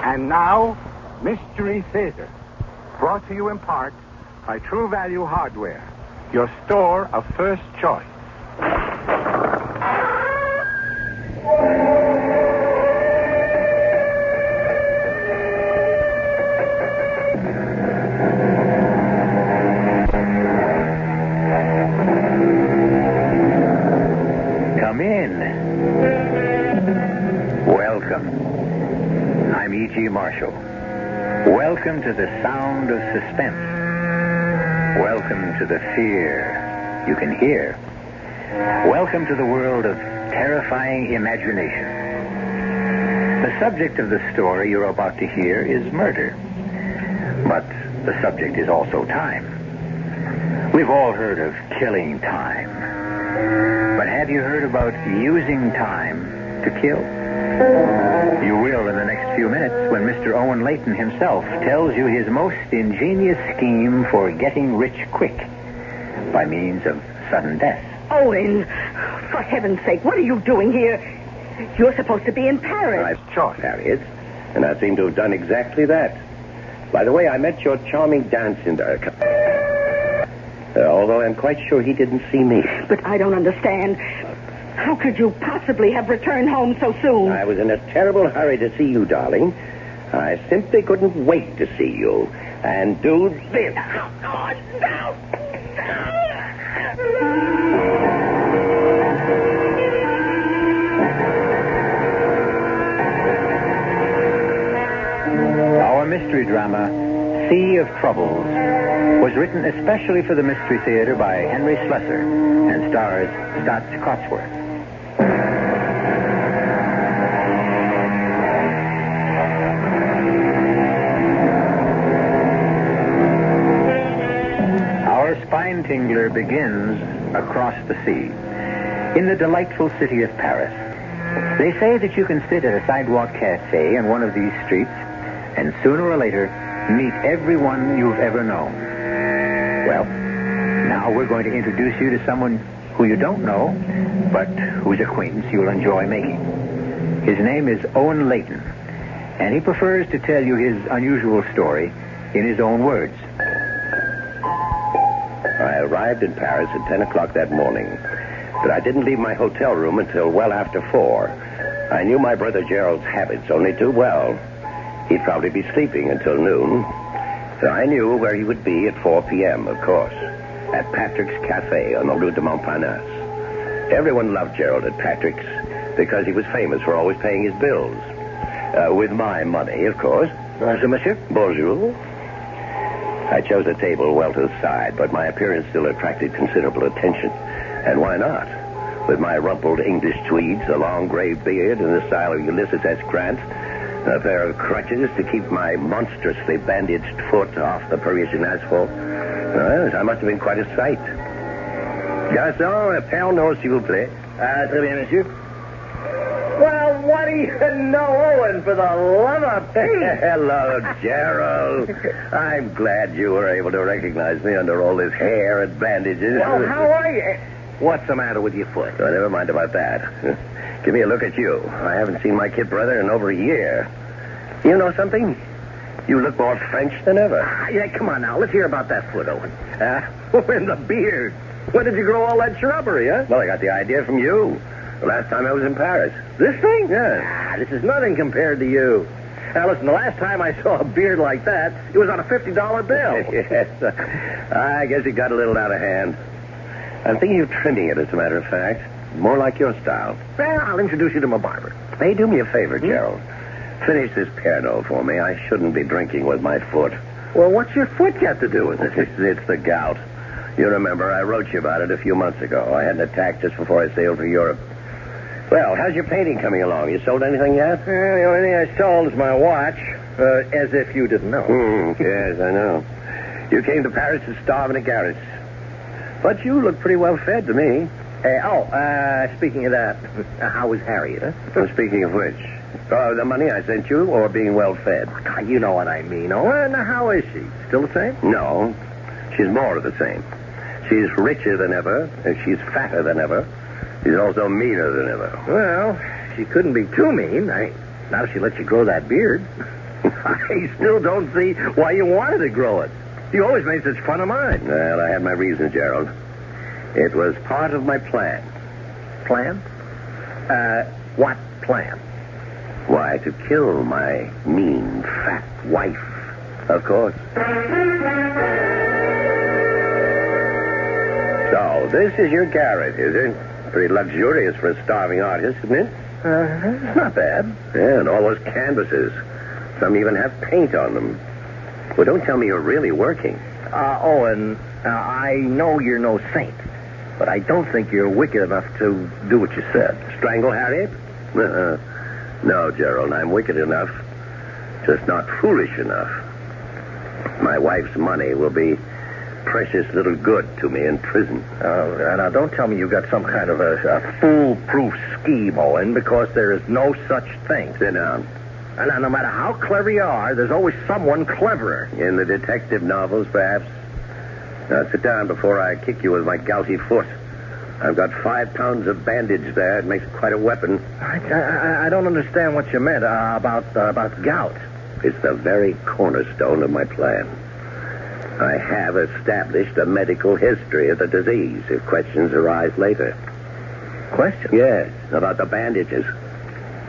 And now, Mystery Theater. Brought to you in part by True Value Hardware, your store of first choice. Come in. Welcome. I'm E.G. Marshall. Welcome to the sound of suspense. Welcome to the fear you can hear. Welcome to the world of terrifying imagination. The subject of the story you're about to hear is murder. But the subject is also time. We've all heard of killing time. But have you heard about using time to kill? You will in the next few minutes when Mr. Owen Layton himself tells you his most ingenious scheme for getting rich quick by means of sudden death. Owen, for heaven's sake, what are you doing here? You're supposed to be in Paris. I've shot Harriet, and I seem to have done exactly that. By the way, I met your charming dance in although I'm quite sure he didn't see me. But I don't understand. How could you possibly have returned home so soon? I was in a terrible hurry to see you, darling. I simply couldn't wait to see you and do this. Oh, God, no. Our mystery drama, Sea of Troubles, was written especially for the Mystery Theater by Henry Slessor and stars Stotts Cotsworth. Our spine tingler begins across the sea, in the delightful city of Paris. They say that you can sit at a sidewalk cafe in one of these streets and sooner or later meet everyone you've ever known. Well, now we're going to introduce you to someone who you don't know, but whose acquaintance you'll enjoy making. His name is Owen Layton, and he prefers to tell you his unusual story in his own words. I arrived in Paris at 10 o'clock that morning, but I didn't leave my hotel room until well after 4. I knew my brother Gerald's habits only too well. He'd probably be sleeping until noon. So I knew where he would be at 4 p.m., of course, at Patrick's Cafe on the Rue de Montparnasse. Everyone loved Gerald at Patrick's because he was famous for always paying his bills. With my money, of course. Bonjour, monsieur. Bonjour. I chose a table well to the side, but my appearance still attracted considerable attention. And why not? With my rumpled English tweeds, a long gray beard in the style of Ulysses S. Grant, a pair of crutches to keep my monstrously bandaged foot off the Parisian asphalt. Well, I must have been quite a sight. Garçon, un pain d'eau, s'il vous plaît. Très bien, monsieur. Well, what do you know, Owen, for the love of... Hello, Gerald. I'm glad you were able to recognize me under all this hair and bandages. Well, how are you? What's the matter with your foot? Oh, never mind about that. Give me a look at you. I haven't seen my kid brother in over a year. You know something? You look more French than ever. Yeah, come on now. Let's hear about that foot, Owen. And the beard. When did you grow all that shrubbery, huh? Well, I got the idea from you. The last time I was in Paris. This thing? Yeah. This is nothing compared to you. Now, listen, the last time I saw a beard like that, it was on a $50 bill. Yes. I guess it got a little out of hand. I'm thinking of trimming it, as a matter of fact. More like your style. Well, I'll introduce you to my barber. Hey, do me a favor, Gerald. Finish this Pernod for me. I shouldn't be drinking with my foot. Well, what's your foot got to do with it? It's the gout. You remember, I wrote you about it a few months ago. I had an attack just before I sailed for Europe. Well, how's your painting coming along? You sold anything yet? The only thing I sold is my watch. As if you didn't know. Yes, I know. You came to Paris to starve in a garret. But you look pretty well fed to me. Speaking of that, how was Harriet, huh? Well, speaking of which, the money I sent you or being well fed? God, you know what I mean. Now, how is she? Still the same? No, she's more of the same. She's richer than ever, and she's fatter than ever. She's also meaner than ever. Well, she couldn't be too mean. Not if she let you grow that beard. I still don't see why you wanted to grow it. You always made such fun of mine. Well, I had my reasons, Gerald. It was part of my plan. Plan? What plan? Why, to kill my mean, fat wife, of course. So, this is your garret, is it? Pretty luxurious for a starving artist, isn't it? It's not bad. Yeah, and all those canvases. Some even have paint on them. Well, don't tell me you're really working. Owen, I know you're no saint, but I don't think you're wicked enough to do what you said. Strangle Harriet? No, Gerald, I'm wicked enough, just not foolish enough. My wife's money will be precious little good to me in prison. Now, don't tell me you got some kind of a foolproof scheme, Owen, because there is no such thing. Sit down. And no matter how clever you are, there's always someone cleverer. In the detective novels, perhaps. Now, sit down before I kick you with my gouty foot. I've got 5 pounds of bandage there. It makes quite a weapon. I don't understand what you meant about gout. It's the very cornerstone of my plan. I have established a medical history of the disease if questions arise later. Questions? Yes, about the bandages.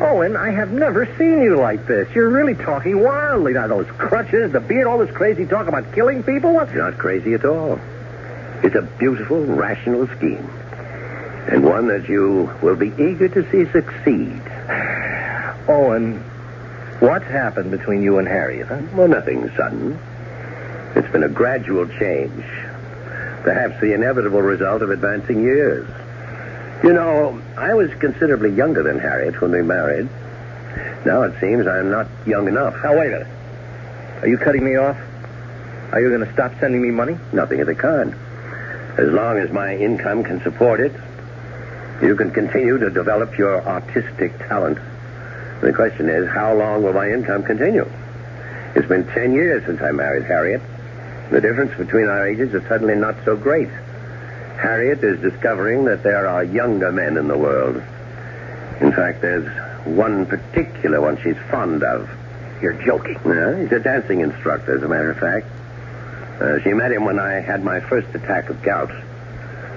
Owen, I have never seen you like this. You're really talking wildly. Now, those crutches, the beard, all this crazy talk about killing people. It's not crazy at all. It's a beautiful, rational scheme. And one that you will be eager to see succeed. Owen, what's happened between you and Harriet, huh? Well, nothing sudden. It's been a gradual change. Perhaps the inevitable result of advancing years. You know, I was considerably younger than Harriet when we married. Now it seems I'm not young enough. Now, wait a minute. Are you cutting me off? Are you going to stop sending me money? Nothing of the kind. As long as my income can support it, you can continue to develop your artistic talent. The question is, how long will my income continue? It's been 10 years since I married Harriet. The difference between our ages is suddenly not so great. Harriet is discovering that there are younger men in the world. In fact, there's one particular one she's fond of. You're joking. Yeah, he's a dancing instructor, as a matter of fact. She met him when I had my first attack of gout.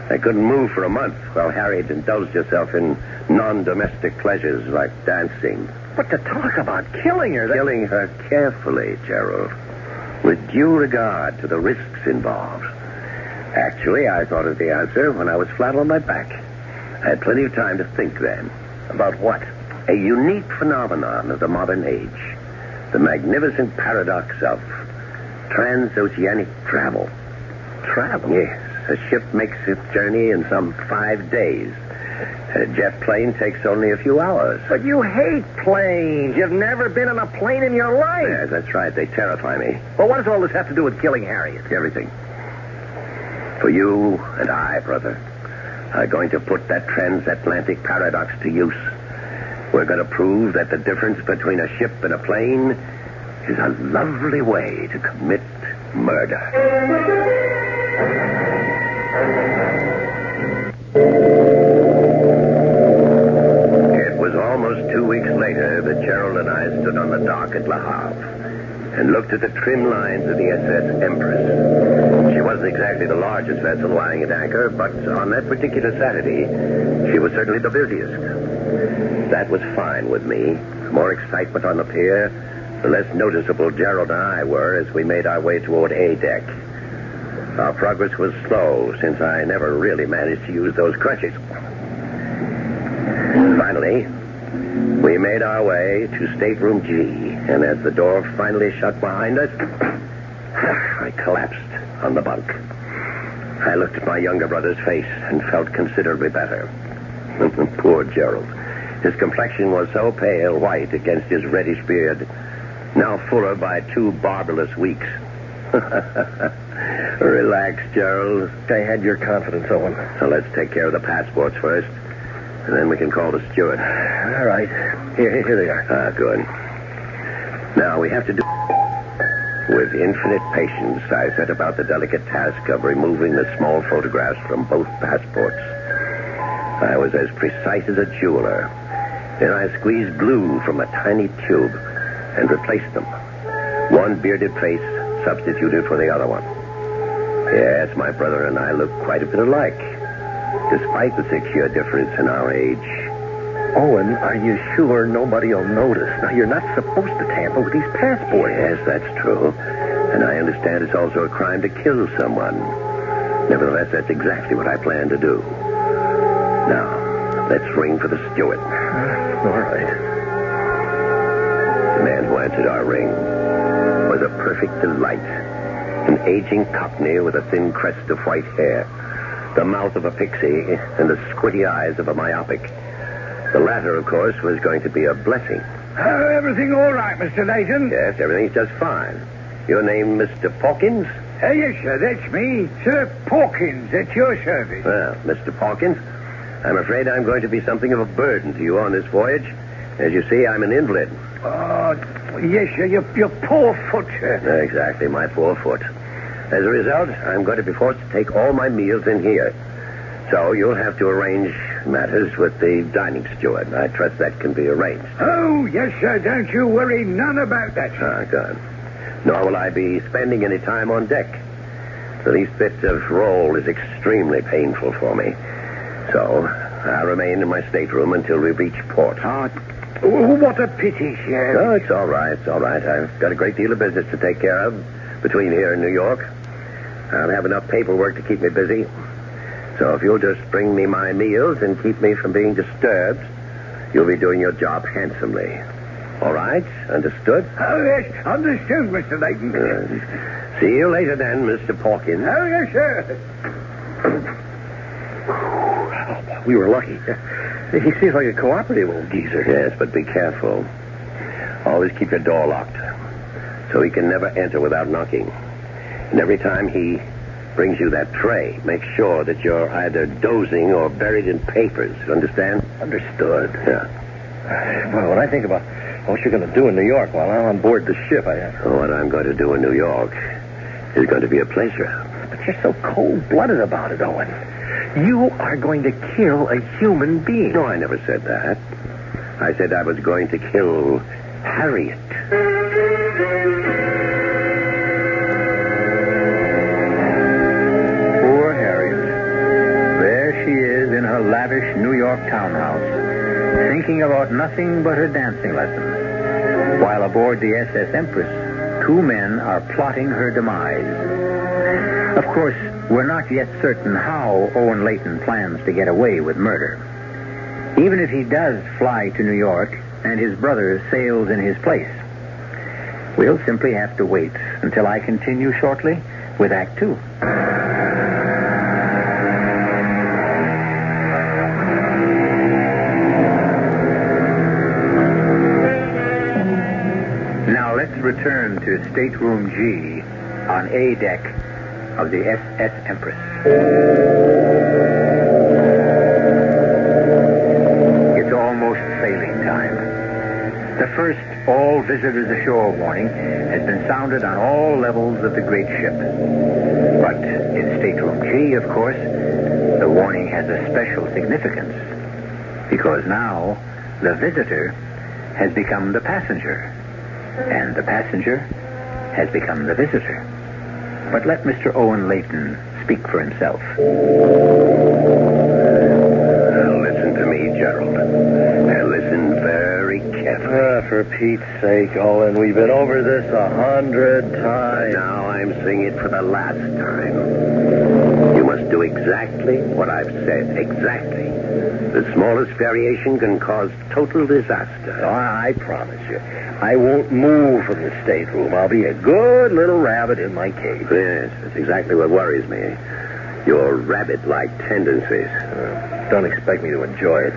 I couldn't move for a month while Harriet indulged herself in non-domestic pleasures like dancing. But to talk about killing her... Killing her carefully, Gerald, with due regard to the risks involved. Actually, I thought of the answer when I was flat on my back. I had plenty of time to think then. About what? A unique phenomenon of the modern age. The magnificent paradox of transoceanic travel. Travel? Yes. A ship makes its journey in some 5 days. A jet plane takes only a few hours. But you hate planes. You've never been on a plane in your life. Yes, that's right. They terrify me. Well, what does all this have to do with killing Harriet? Everything. For you and I, brother, are going to put that transatlantic paradox to use. We're going to prove that the difference between a ship and a plane is a lovely way to commit murder. It was almost 2 weeks later that Gerald and I stood on the dock at Le Havre and looked at the trim lines of the SS Empress. She wasn't exactly the largest vessel lying at anchor, but on that particular Saturday, she was certainly the busiest. That was fine with me. The more excitement on the pier, the less noticeable Gerald and I were as we made our way toward A deck. Our progress was slow, since I never really managed to use those crutches. Finally, we made our way to stateroom G, and as the door finally shut behind us, I collapsed on the bunk. I looked at my younger brother's face and felt considerably better. Poor Gerald. His complexion was so pale white against his reddish beard, now fuller by 2 barbarous weeks. Relax, Gerald. I had your confidence, Owen. So let's take care of the passports first, and then we can call the steward. All right. Here they are. Good. Now, we have to do... With infinite patience, I set about the delicate task of removing the small photographs from both passports. I was as precise as a jeweler. Then I squeezed glue from a tiny tube and replaced them. One bearded face substituted for the other one. Yes, my brother and I look quite a bit alike, despite the 6-year difference in our age. Owen, are you sure nobody will notice? Now, you're not supposed to tamper with these passports. Yes, that's true. And I understand it's also a crime to kill someone. Nevertheless, that's exactly what I plan to do. Now, let's ring for the steward. All right. The man who answered our ring was a perfect delight. An aging cockney with a thin crest of white hair, the mouth of a pixie, and the squinty eyes of a myopic. The latter, of course, was going to be a blessing. Everything all right, Mr. Layton? Yes, everything's just fine. Your name, Mr. Pawkins? Yes, sir, that's me. Sir Pawkins, at your service. Well, Mr. Pawkins, I'm afraid I'm going to be something of a burden to you on this voyage. As you see, I'm an invalid. Oh, yes, sir, your poor foot, sir. Exactly, my poor foot. As a result, I'm going to be forced to take all my meals in here. So you'll have to arrange matters with the dining steward. I trust that can be arranged. Oh, yes, sir, don't you worry none about that, sir. Ah, good. Nor will I be spending any time on deck. The least bit of roll is extremely painful for me. So I'll remain in my stateroom until we reach port. Oh, what a pity, sir. Oh, it's all right, it's all right. I've got a great deal of business to take care of between here and New York. I'll have enough paperwork to keep me busy. So if you'll just bring me my meals and keep me from being disturbed, you'll be doing your job handsomely. All right? Understood? Oh, yes, understood, Mr. Layton. See you later then, Mr. Pawkins. Oh, yes, sir. We were lucky. He seems like a cooperative old geezer. Yes, but be careful. Always keep your door locked, so he can never enter without knocking. And every time he brings you that tray, make sure that you're either dozing or buried in papers. Understand? Understood. Yeah. Well, when I think about what you're going to do in New York while I'm on board the ship, What I'm going to do in New York is going to be a pleasure. But you're so cold-blooded about it, Owen. You are going to kill a human being. No, I never said that. I said I was going to kill Harriet. Poor Harriet. There she is in her lavish New York townhouse, thinking about nothing but her dancing lessons, while aboard the SS Empress, 2 men are plotting her demise. Of course, we're not yet certain how Owen Layton plans to get away with murder. Even if he does fly to New York and his brother sails in his place, we'll simply have to wait until I continue shortly with Act 2. Now let's return to Stateroom G on A deck of the SS Empress. It's almost sailing time. The first all visitors ashore warning has been sounded on all levels of the great ship. But in Stateroom G, of course, the warning has a special significance, because now the visitor has become the passenger, and the passenger has become the visitor. But let Mr. Owen Layton speak for himself. Listen to me, Gerald. And listen very carefully. For Pete's sake, Owen, we've been over this 100 times. Now I'm saying it for the last time. You must do exactly what I've said. Exactly. The smallest variation can cause total disaster. Oh, I promise you. I won't move from the stateroom. I'll be a good little rabbit in my cage. Yes, that's exactly what worries me. Your rabbit-like tendencies. Don't expect me to enjoy it.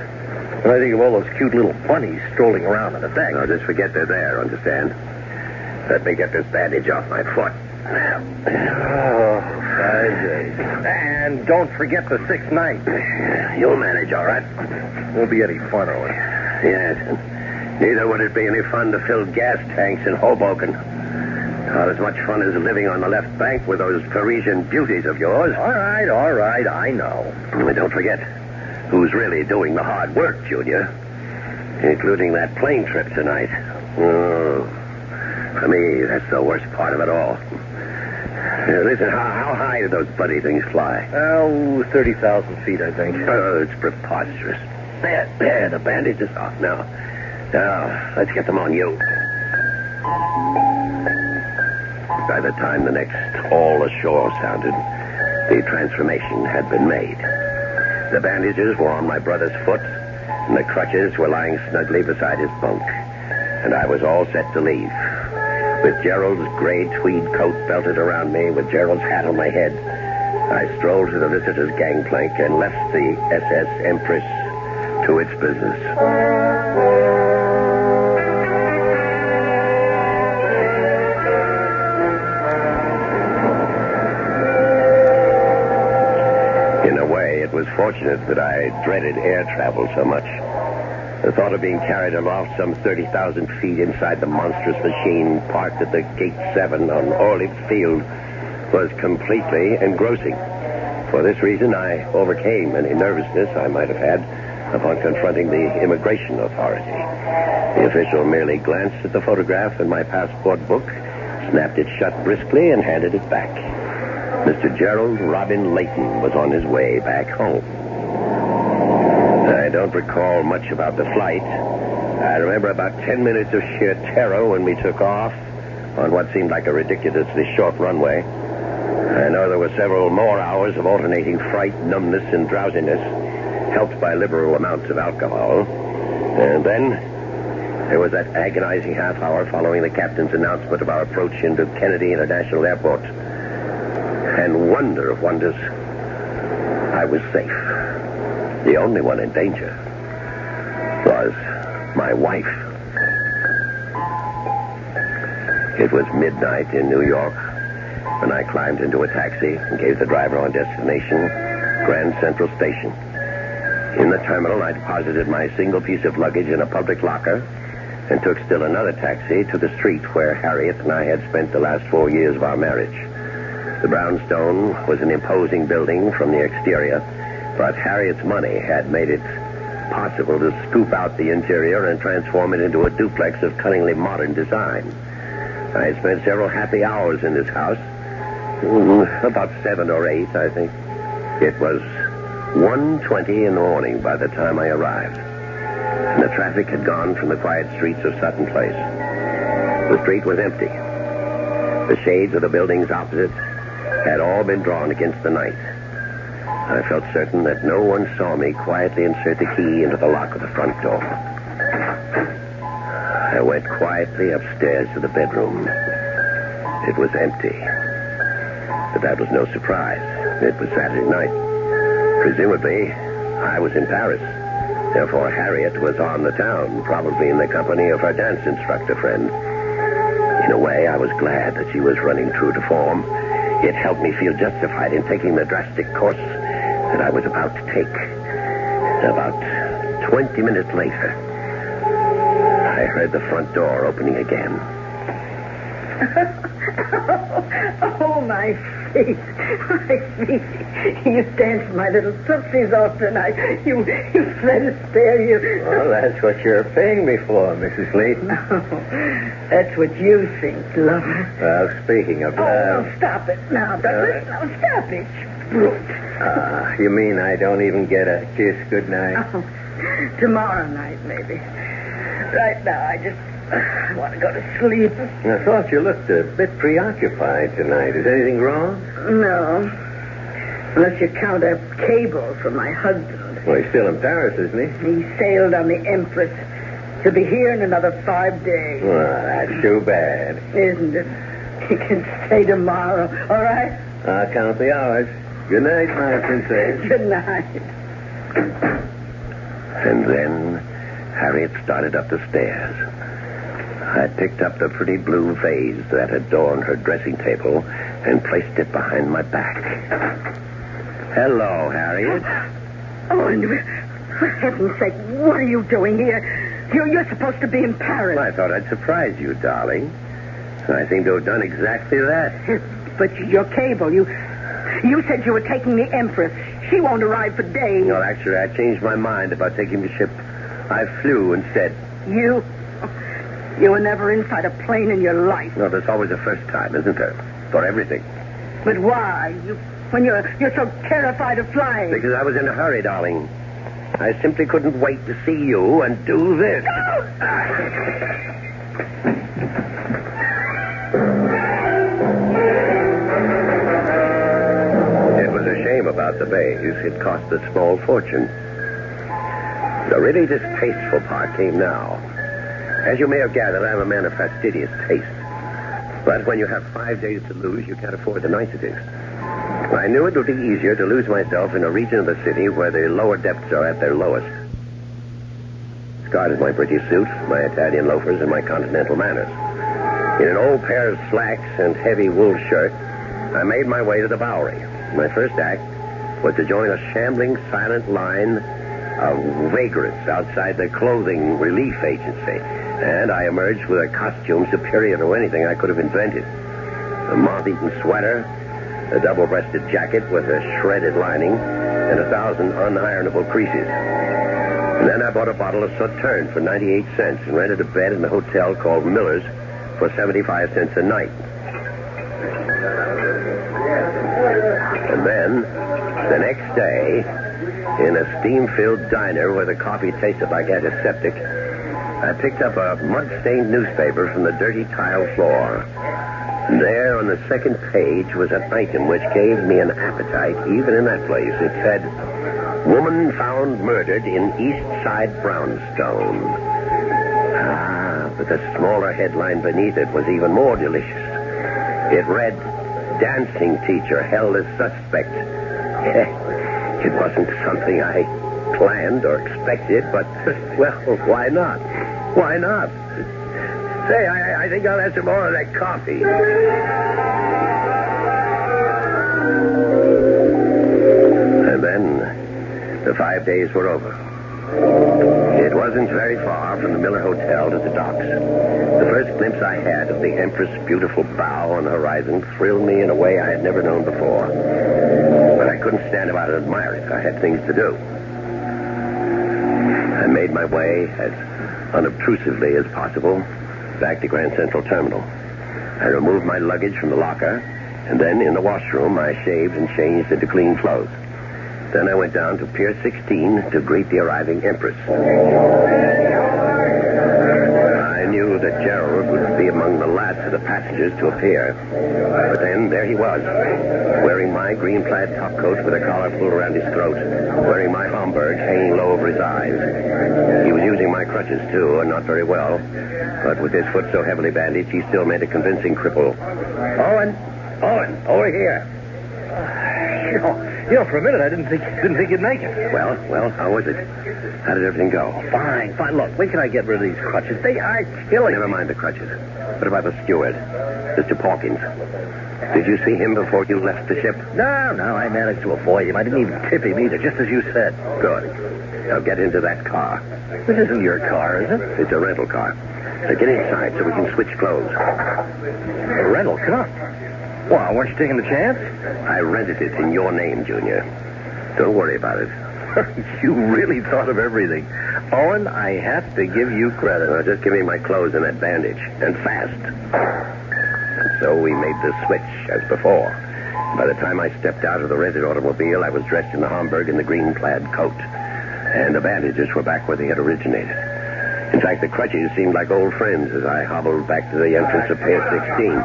When I think of all those cute little bunnies strolling around on the deck. No, just forget they're there, understand? Let me get this bandage off my foot. Oh, 5 days. And don't forget the 6th night. You'll manage, all right? Won't be any fun, Owen. Yes. Neither would it be any fun to fill gas tanks in Hoboken. Not as much fun as living on the left bank with those Parisian beauties of yours. All right, I know. And don't forget who's really doing the hard work, Junior. Including that plane trip tonight. Oh, for me, that's the worst part of it all. Listen, how high do those bloody things fly? Oh, 30,000 feet, I think. Oh, it's preposterous. There, the bandage is off now. Now, let's get them on you. By the time the next all ashore sounded, the transformation had been made. The bandages were on my brother's foot, and the crutches were lying snugly beside his bunk. And I was all set to leave. With Gerald's gray tweed coat belted around me, with Gerald's hat on my head, I strolled to the visitor's gangplank and left the SS Empress to its business. In a way, it was fortunate that I dreaded air travel so much. The thought of being carried aloft some 30,000 feet inside the monstrous machine parked at the Gate 7 on Olive Field was completely engrossing. For this reason, I overcame any nervousness I might have had upon confronting the immigration authority. The official merely glanced at the photograph in my passport book, snapped it shut briskly, and handed it back. Mr. Gerald Robin Layton was on his way back home. I don't recall much about the flight. I remember about 10 minutes of sheer terror when we took off on what seemed like a ridiculously short runway. I know there were several more hours of alternating fright, numbness, and drowsiness, helped by liberal amounts of alcohol. And then there was that agonizing half hour following the captain's announcement of our approach into Kennedy International Airport. And wonder of wonders, I was safe. The only one in danger was my wife. It was midnight in New York when I climbed into a taxi and gave the driver our destination, Grand Central Station. In the terminal, I deposited my single piece of luggage in a public locker and took still another taxi to the street where Harriet and I had spent the last 4 years of our marriage. The brownstone was an imposing building from the exterior, but Harriet's money had made it possible to scoop out the interior and transform it into a duplex of cunningly modern design. I spent several happy hours in this house, about 7 or 8, I think. It was 1:20 in the morning by the time I arrived, and the traffic had gone from the quiet streets of Sutton Place. The street was empty. The shades of the buildings opposite had all been drawn against the night. I felt certain that no one saw me quietly insert the key into the lock of the front door. I went quietly upstairs to the bedroom. It was empty. But that was no surprise. It was Saturday night. Presumably, I was in Paris. Therefore, Harriet was on the town, probably in the company of her dance instructor friend. In a way, I was glad that she was running true to form. It helped me feel justified in taking the drastic course that I was about to take. About 20 minutes later, I heard the front door opening again. Oh, my feet. My feet. You danced my little tootsies off tonight. You Fred Astaire, you. Well, that's what you're paying me for, Mrs. Layton. Oh, that's what you think, lover. Well, speaking of love... Oh, stop it now, Douglas. No, stop it, brute. You mean I don't even get a kiss goodnight? Oh, tomorrow night, maybe. Right now, I just want to go to sleep. I thought you looked a bit preoccupied tonight. Is anything wrong? No. Unless you count a cable from my husband. Well, he's still in Paris, isn't he? He sailed on the Empress. He'll be here in another 5 days. Well, that's too bad. Isn't it? He can stay tomorrow, all right? I'll count the hours. Good night, my princess. Good night. And then Harriet started up the stairs. I picked up the pretty blue vase that adorned her dressing table and placed it behind my back. Hello, Harriet. Oh, and for heaven's sake, what are you doing here? You're supposed to be in Paris. I thought I'd surprise you, darling. I seem to have done exactly that. But your cable, you said you were taking the Empress. She won't arrive for days. No, actually, I changed my mind about taking the ship. I flew instead. You You were never inside a plane in your life. No, there's always a first time, isn't there? For everything. But why? When you're so terrified of flying. Because I was in a hurry, darling. I simply couldn't wait to see you and do this. It was a shame about the bays. It cost a small fortune. The really distasteful part came now. As you may have gathered, I'm a man of fastidious taste. But when you have 5 days to lose, you can't afford the niceties. I knew it would be easier to lose myself in a region of the city where the lower depths are at their lowest. Discarded my British suit, my Italian loafers, and my continental manners. In an old pair of slacks and heavy wool shirt, I made my way to the Bowery. My first act was to join a shambling, silent line of vagrants outside the clothing relief agency. And I emerged with a costume superior to anything I could have invented. A moth-eaten sweater, a double-breasted jacket with a shredded lining, and 1,000 unironable creases. And then I bought a bottle of Sauterne for 98 cents and rented a bed in a hotel called Miller's for 75 cents a night. And then, the next day, in a steam-filled diner where the coffee tasted like antiseptic, I picked up a mud-stained newspaper from the dirty tile floor. And there on the second page was an item which gave me an appetite, even in that place. It said, "Woman found murdered in East Side brownstone." But the smaller headline beneath it was even more delicious. It read, "Dancing teacher held as suspect." It wasn't something I planned or expected, but, well, why not? Why not? Say, I think I'll have some more of that coffee. And then the 5 days were over. It wasn't very far from the Miller Hotel to the docks. The first glimpse I had of the Empress' beautiful bow on the horizon thrilled me in a way I had never known before. But I couldn't stand about and admire it. I had things to do. I made my way as unobtrusively as possible back to Grand Central Terminal. I removed my luggage from the locker, and then in the washroom I shaved and changed into clean clothes. Then I went down to Pier 16 to greet the arriving Empress. I knew that Gerald would be among the last of the passengers to appear. But then there he was, wearing my green plaid topcoat with a collar pulled around his throat, wearing my Homburg hanging low over his eyes. He was using my crutches, too, and not very well. But with his foot so heavily bandaged, he still made a convincing cripple. Owen, over here. You know, for a minute I didn't think you'd make it. Well, how was it? How did everything go? Fine. Look, when can I get rid of these crutches? They are killing. Never mind the crutches. What about the steward, Mr. Pawkins? Did you see him before you left the ship? No, I managed to avoid him. I didn't even tip him either, just as you said. Good. Now get into that car. This isn't your car, is it? It's a rental car. Now get inside so we can switch clothes. A rental car? Well, weren't you taking the chance? I rented it in your name, Junior. Don't worry about it. You really thought of everything. Owen, I have to give you credit. Well, just give me my clothes and that bandage. And fast. And so we made the switch, as before. By the time I stepped out of the rented automobile, I was dressed in the Homburg and the green plaid coat. And the bandages were back where they had originated. In fact, the crutches seemed like old friends as I hobbled back to the entrance of Pier 16.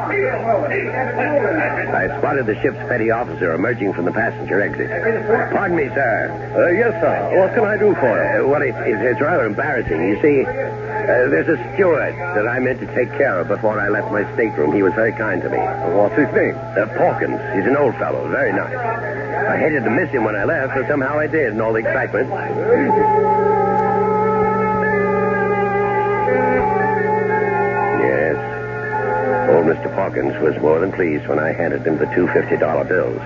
I spotted the ship's petty officer emerging from the passenger exit. Pardon me, sir. Yes, sir. What can I do for you? Well, it's rather embarrassing. You see, there's a steward that I meant to take care of before I left my stateroom. He was very kind to me. What's his name? Pawkins. He's an old fellow. Very nice. I hated to miss him when I left, but somehow I did in all the excitement. Old Mr. Pawkins was more than pleased when I handed him the two $50 bills.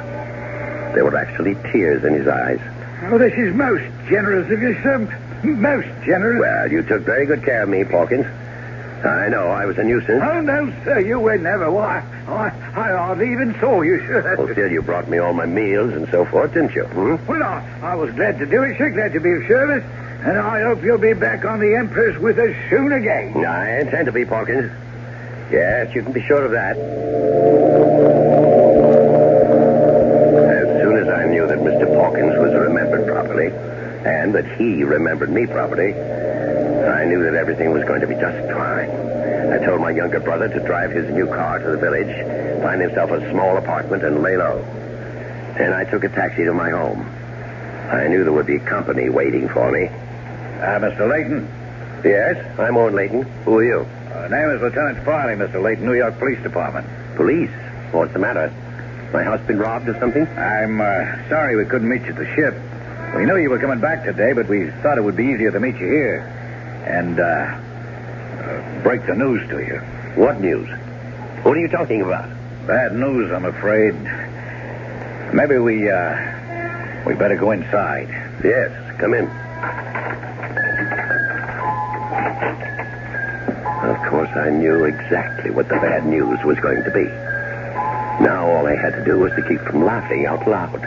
There were actually tears in his eyes. Oh, this is most generous of you, sir. Most generous. Well, you took very good care of me, Pawkins. I know I was a nuisance. Oh, no, sir, you were never. Why, I hardly even saw you, sir. Well, still, you brought me all my meals and so forth, didn't you? Hmm? Well, I was glad to do it, sir. Glad to be of service. And I hope you'll be back on the Empress with us soon again. I intend to be, Pawkins. Yes, you can be sure of that. As soon as I knew that Mr. Pawkins was remembered properly, and that he remembered me properly, I knew that everything was going to be just fine. I told my younger brother to drive his new car to the village, find himself a small apartment, and lay low. Then I took a taxi to my home. I knew there would be company waiting for me. Mr. Layton. Yes, I'm Owen Layton. Who are you? Name is Lieutenant Farley, Mr. Layton, New York Police Department. Police? What's the matter? My house been robbed or something? I'm sorry we couldn't meet you at the ship. We knew you were coming back today, but we thought it would be easier to meet you here and break the news to you. What news? What are you talking about? Bad news, I'm afraid. Maybe we better go inside. Yes, come in. Of course, I knew exactly what the bad news was going to be. Now all I had to do was to keep from laughing out loud.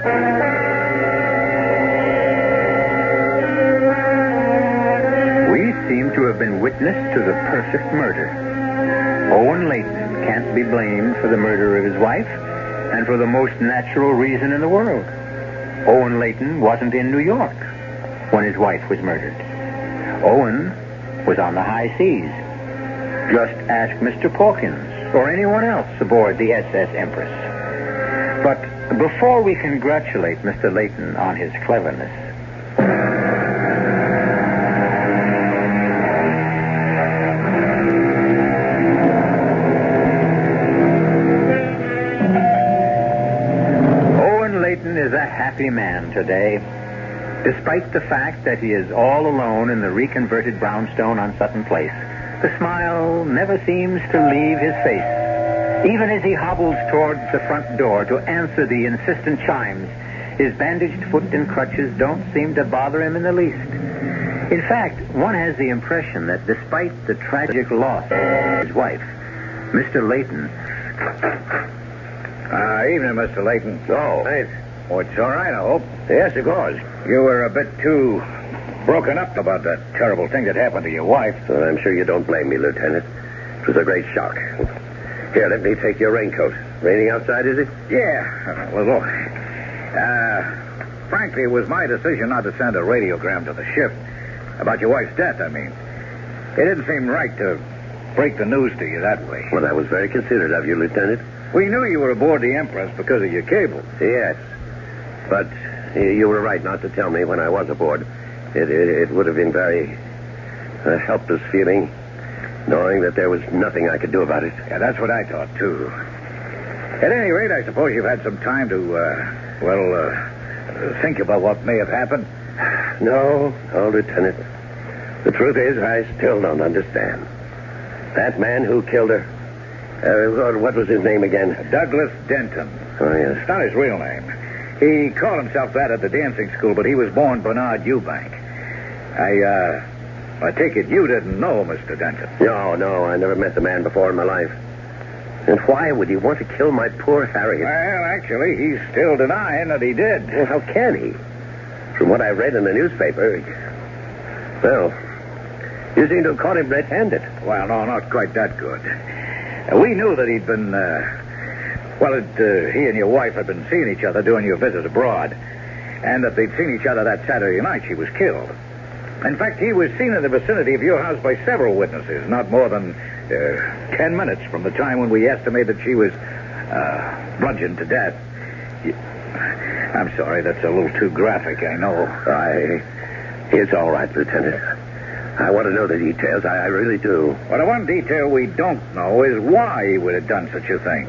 We seem to have been witness to the perfect murder. Owen Layton can't be blamed for the murder of his wife, and for the most natural reason in the world. Owen Layton wasn't in New York when his wife was murdered. Owen was on the high seas. Just ask Mr. Pawkins or anyone else aboard the SS Empress. But before we congratulate Mr. Layton on his cleverness, Owen Layton is a happy man today, despite the fact that he is all alone in the reconverted brownstone on Sutton Place. The smile never seems to leave his face. Even as he hobbles towards the front door to answer the insistent chimes, his bandaged foot and crutches don't seem to bother him in the least. In fact, one has the impression that despite the tragic loss of his wife, Mr. Layton... Evening, Mr. Layton. Oh, thanks. Oh, it's all right, I hope. Yes, of course. You were a bit too broken up about that terrible thing that happened to your wife. Well, I'm sure you don't blame me, Lieutenant. It was a great shock. Here, let me take your raincoat. Raining outside, is it? Yeah, a little. Frankly, it was my decision not to send a radiogram to the ship. About your wife's death, I mean. It didn't seem right to break the news to you that way. Well, that was very considerate of you, Lieutenant. We knew you were aboard the Empress because of your cable. Yes. But you were right not to tell me when I was aboard. It would have been very helpless feeling, knowing that there was nothing I could do about it. Yeah, that's what I thought, too. At any rate, I suppose you've had some time to, think about what may have happened. No, Lieutenant. The truth is, I still don't understand. That man who killed her, what was his name again? Douglas Denton. Oh, yes. It's not his real name. He called himself that at the dancing school, but he was born Bernard Eubank. I take it you didn't know Mr. Denton. No, I never met the man before in my life. And why would he want to kill my poor Harriet? Well, actually, he's still denying that he did. Well, how can he? From what I read in the newspaper, well, you seem to have caught him red-handed. Well, no, not quite that good. We knew that he'd been, he and your wife had been seeing each other during your visit abroad, and that they'd seen each other that Saturday night she was killed. In fact, he was seen in the vicinity of your house by several witnesses, not more than 10 minutes from the time when we estimate that she was bludgeoned to death. I'm sorry, that's a little too graphic, I know. It's all right, Lieutenant. I want to know the details. I really do. Well, the one detail we don't know is why he would have done such a thing.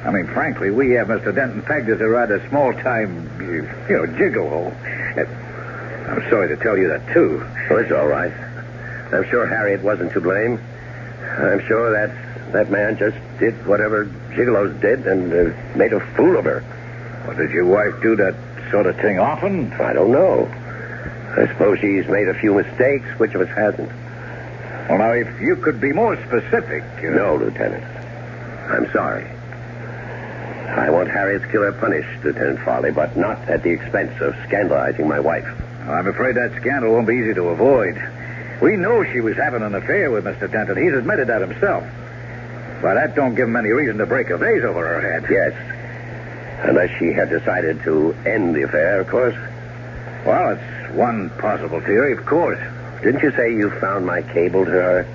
I mean, frankly, we have Mr. Denton pegged as a rather small-time, gigolo. I'm sorry to tell you that, too. Oh, it's all right. I'm sure Harriet wasn't to blame. I'm sure that man just did whatever gigolos did and made a fool of her. Well, did your wife do that sort of thing often? I don't know. I suppose she's made a few mistakes. Which of us hasn't? Well, now, if you could be more specific... No, Lieutenant. I'm sorry. I want Harriet's killer punished, Lieutenant Farley, but not at the expense of scandalizing my wife. I'm afraid that scandal won't be easy to avoid. We know she was having an affair with Mr. Denton. He's admitted that himself. But that don't give him any reason to break a vase over her head. Yes. Unless she had decided to end the affair, of course. Well, it's one possible theory, of course. Didn't you say you found my cable to her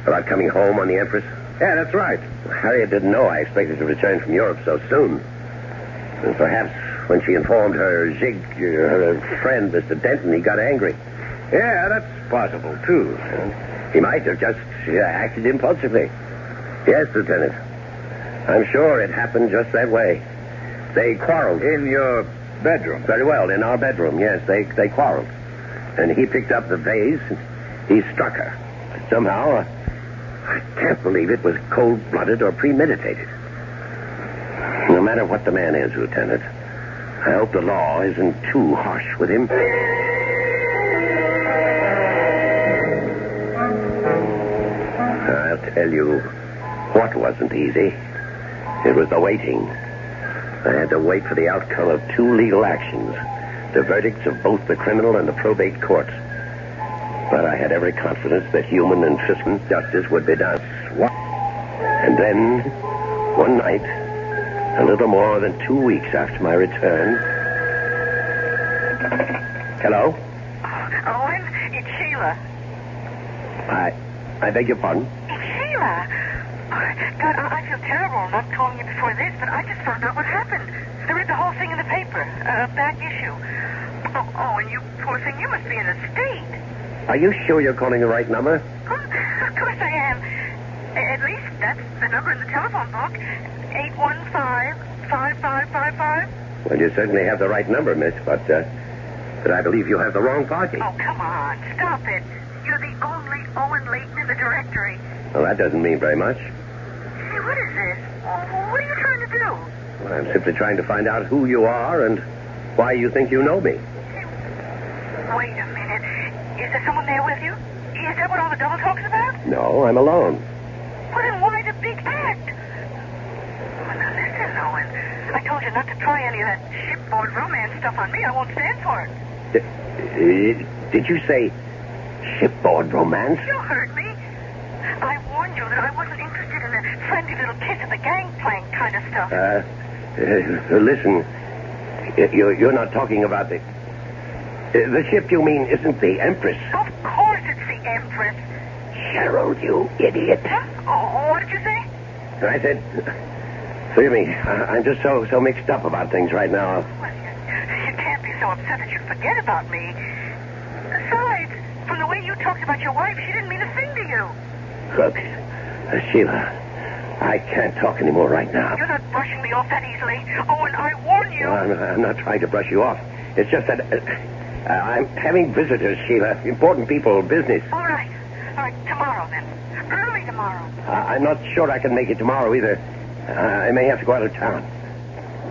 about coming home on the Empress? Yeah, that's right. Harriet didn't know I expected to return from Europe so soon. And perhaps when she informed her friend, Mr. Denton, he got angry. Yeah, that's possible, too. He might have just acted impulsively. Yes, Lieutenant. I'm sure it happened just that way. They quarreled. In your bedroom? Very well, in our bedroom, yes. They quarreled. And he picked up the vase, and he struck her. Somehow, I can't believe it was cold-blooded or premeditated. No matter what the man is, Lieutenant, I hope the law isn't too harsh with him. I'll tell you what wasn't easy. It was the waiting. I had to wait for the outcome of 2 legal actions, the verdicts of both the criminal and the probate courts. But I had every confidence that human and fiscal justice would be done. And then, one night, a little more than 2 weeks after my return... Hello? Owen, it's Sheila. I beg your pardon? It's Sheila. God, I feel terrible not calling you before this, but I just found out what happened. I read the whole thing in the paper, back issue. Oh, and you poor thing, you must be in a state. Are you sure you're calling the right number? Oh, of course I am. At least that's the number in the telephone book. 815-5555. Well, you certainly have the right number, miss, but I believe you have the wrong party. Oh, come on. Stop it. You're the only Owen Layton in the directory. Well, that doesn't mean very much. Hey, what is this? What are you trying to do? Well, I'm simply trying to find out who you are and why you think you know me. Hey, wait a minute. Is there someone there with you? Is that what all the double talk's about? No, I'm alone. Well, then why the big act? Well, now listen, Owen. I told you not to try any of that shipboard romance stuff on me. I won't stand for it. Did you say shipboard romance? You heard me. I warned you that I wasn't interested in the friendly little kiss at the gangplank kind of stuff. Listen, you're not talking about the ship you mean isn't the Empress. Of course it's the Empress. Gerald, you idiot. Huh? Oh, what did you say? I said, forgive me, I'm just so mixed up about things right now. Well, you can't be so upset that you forget about me. Besides, from the way you talked about your wife, she didn't mean a thing to you. Look, Sheila, I can't talk anymore right now. You're not brushing me off that easily. Oh, and I warn you. No, I'm not trying to brush you off. It's just that I'm having visitors, Sheila. Important people, business. All right, tomorrow then. Early tomorrow. I'm not sure I can make it tomorrow either. I may have to go out of town.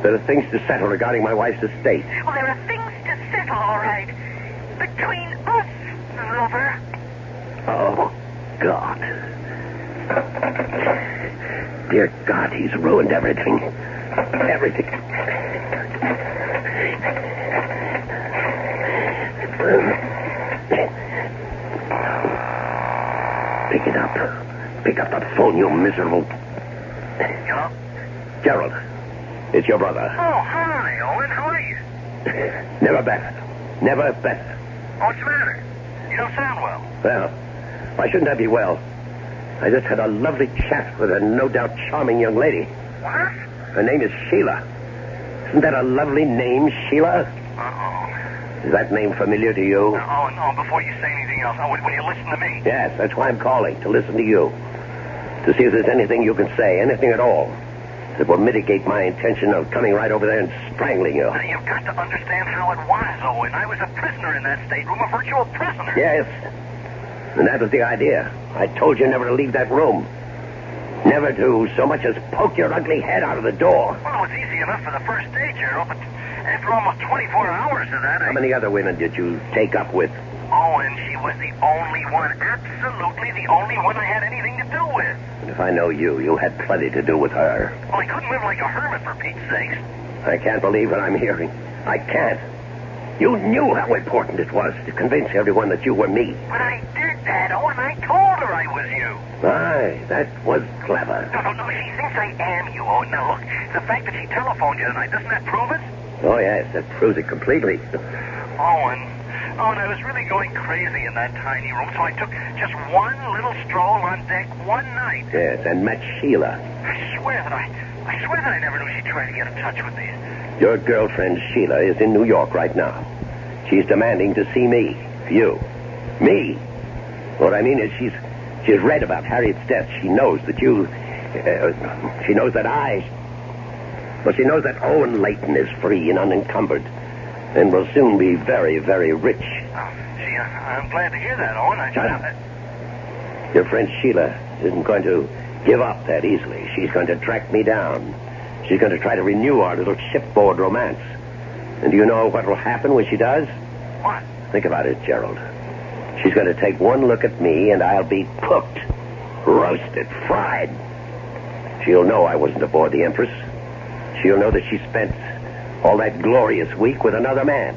There are things to settle regarding my wife's estate. Well, there are things to settle, all right. Between us, lover. Oh, God. Dear God, he's ruined everything. Everything. Pick it up. Pick up the phone, you miserable... Hello? Gerald, it's your brother. Oh, hi, Owen. How are you? Never better. Never better. What's the matter? You don't sound well. Well, why shouldn't I be well? I just had a lovely chat with a no doubt charming young lady. What? Her name is Sheila. Isn't that a lovely name, Sheila? Uh-oh. Is that name familiar to you? Oh, no, before you say anything else, will you listen to me? Yes, that's why I'm calling, to listen to you. To see if there's anything you can say, anything at all, that will mitigate my intention of coming right over there and strangling you. Now, you've got to understand how it was, Owen. I was a prisoner in that stateroom, a virtual prisoner. Yes. And that was the idea. I told you never to leave that room. Never to so much as poke your ugly head out of the door. Well, it was easy enough for the first day, Gerald, but after almost 24 hours of that, How many other women did you take up with? Oh, and she was the only one, absolutely the only one I had anything to do with. And if I know you, you had plenty to do with her. Well, I couldn't live like a hermit, for Pete's sakes. I can't believe what I'm hearing. I can't. You knew how important it was to convince everyone that you were me. But I did that, Owen. I told her I was you. Aye, that was clever. No, she thinks I am you, Owen. Now, look, the fact that she telephoned you tonight, doesn't that prove it? Oh, yes, that proves it completely. Owen, I was really going crazy in that tiny room, so I took just one little stroll on deck one night. Yes, and met Sheila. I swear that I never knew she'd try to get in touch with me. Your girlfriend, Sheila, is in New York right now. She's demanding to see me. You. Me. What I mean is she's read about Harriet's death. She knows that you... she knows that Well, she knows that Owen Layton is free and unencumbered and will soon be very, very rich. Oh, gee, I'm glad to hear that, Owen. Shut up. Your friend Sheila isn't going to give up that easily. She's going to track me down. She's going to try to renew our little shipboard romance. And do you know what will happen when she does? What? Think about it, Gerald. She's going to take one look at me, and I'll be cooked, roasted, fried. She'll know I wasn't aboard the Empress. She'll know that she spent all that glorious week with another man.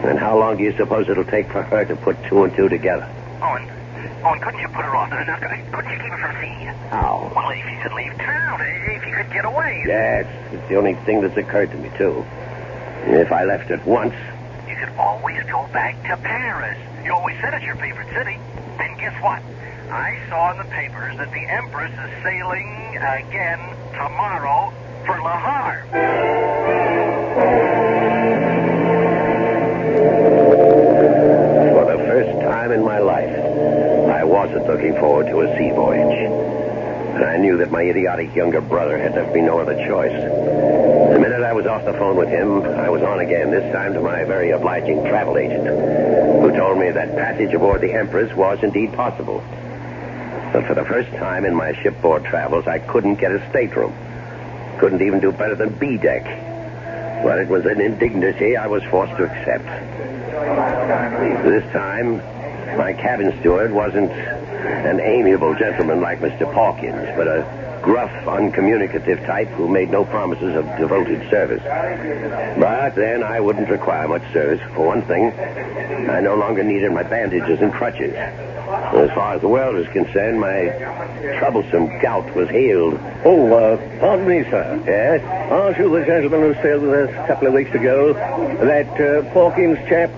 And how long do you suppose it'll take for her to put two and two together? Owen, couldn't you put her off? Couldn't you keep her from seeing you? How? Well, if you could leave town, if you could get away. Yes, it's the only thing that's occurred to me, too. If I left at once... You could always go back to Paris. You always said it's your favorite city. And guess what? I saw in the papers that the Empress is sailing again tomorrow for Le Havre. For the first time in my life, I wasn't looking forward to a sea voyage. And I knew that my idiotic younger brother had left me no other choice. The minute I was off the phone with him, I was on again, this time to my very obliging travel agent, who told me that passage aboard the Empress was indeed possible. But for the first time in my shipboard travels, I couldn't get a stateroom. Couldn't even do better than B-deck. But it was an indignity I was forced to accept. This time, my cabin steward wasn't an amiable gentleman like Mr. Pawkins, but a gruff, uncommunicative type who made no promises of devoted service. But then I wouldn't require much service. For one thing, I no longer needed my bandages and crutches. As far as the world is concerned, my troublesome gout was healed. Pardon me, sir. Yes? Aren't you the gentleman who sailed with us a couple of weeks ago? That Pawkins chap?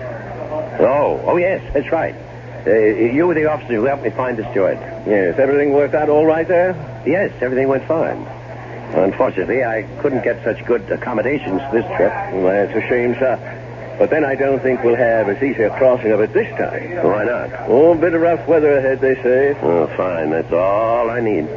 Oh, yes, that's right. You were the officer who helped me find the steward. Yes, everything worked out all right there? Yes, everything went fine. Unfortunately, I couldn't get such good accommodations this trip. Well, that's a shame, sir. But then I don't think we'll have as easy a crossing of it this time. Why not? Oh, a bit of rough weather ahead, they say. Oh, fine. That's all I need.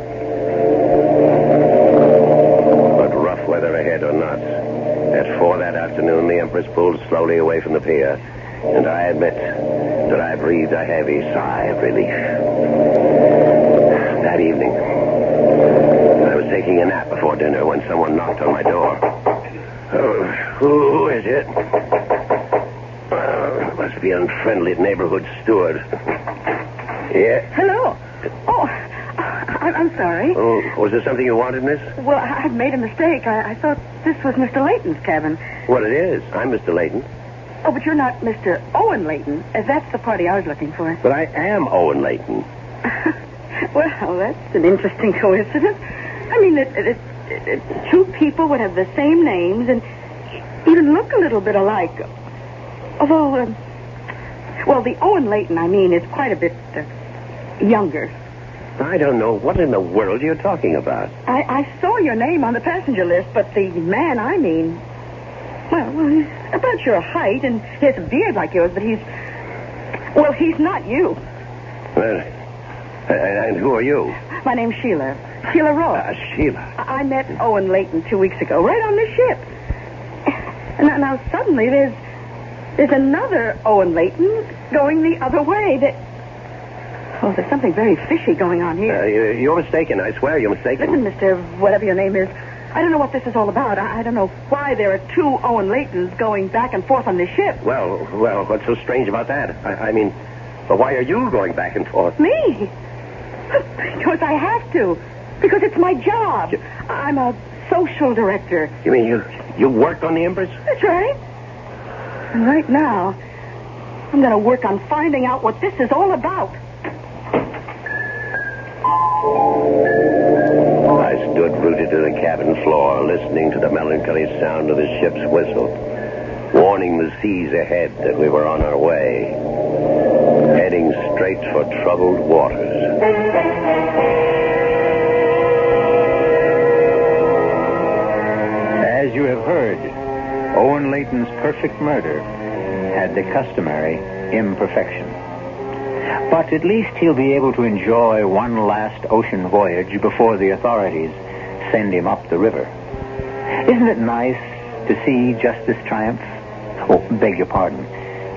But rough weather ahead or not, at 4 that afternoon, the Empress pulled slowly away from the pier, and I admit that I breathed a heavy sigh of relief. That evening, I was taking a nap before dinner when someone knocked on my door. Oh, who is it? Must be an unfriendly neighborhood steward. Yeah? Hello. Oh, I'm sorry. Oh, was there something you wanted, miss? Well, I've made a mistake. I thought this was Mr. Layton's cabin. Well, it is. I'm Mr. Layton. Oh, but you're not Mr. Owen Layton. That's the party I was looking for. But I am Owen Layton. Well, that's an interesting coincidence. I mean, two people would have the same names and even look a little bit alike. Although, well, the Owen Layton, I mean, is quite a bit younger. I don't know what in the world you're talking about. I saw your name on the passenger list, but the man I mean, well, he's about your height, and he has a beard like yours, but he's not you. Well, and who are you? My name's Sheila. Sheila Ross. Sheila. I met Owen Layton 2 weeks ago, right on the ship. And now suddenly there's another Owen Layton going the other way. There's something very fishy going on here. You're mistaken. I swear you're mistaken. Listen, Mr. Whatever your name is, I don't know what this is all about. I don't know why there are two Owen Laytons going back and forth on this ship. Well, what's so strange about that? I mean, but why are you going back and forth? Me? Because I have to. Because it's my job. I'm a social director. You mean you work on the Empress? That's right. And right now, I'm going to work on finding out what this is all about. I stood rooted to the cabin floor, listening to the melancholy sound of the ship's whistle, warning the seas ahead that we were on our way, heading straight for troubled waters. As you have heard, Owen Layton's perfect murder had the customary imperfection. But at least he'll be able to enjoy one last ocean voyage before the authorities send him up the river. Isn't it nice to see justice triumph? Oh, beg your pardon,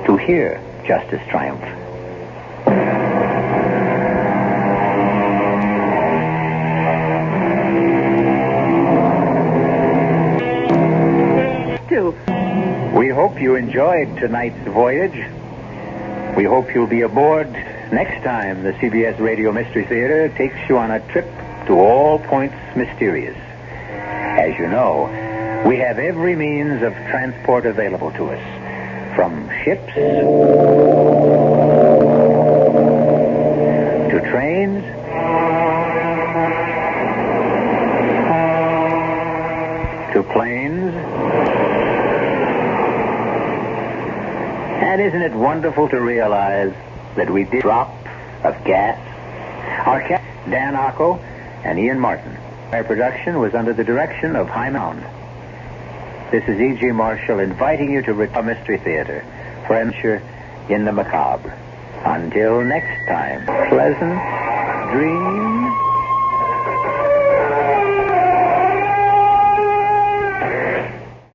to hear justice triumph. We hope you enjoyed tonight's voyage. We hope you'll be aboard next time the CBS Radio Mystery Theater takes you on a trip to all points mysterious. As you know, we have every means of transport available to us, from ships to trains to planes. And isn't it wonderful to realize that we did drop of gas? Our captain, Dan Ocko, and Ian Martin. Our production was under the direction of High Mound. This is E.G. Marshall inviting you to return to Mystery Theater for adventure in the macabre. Until next time, pleasant dreams.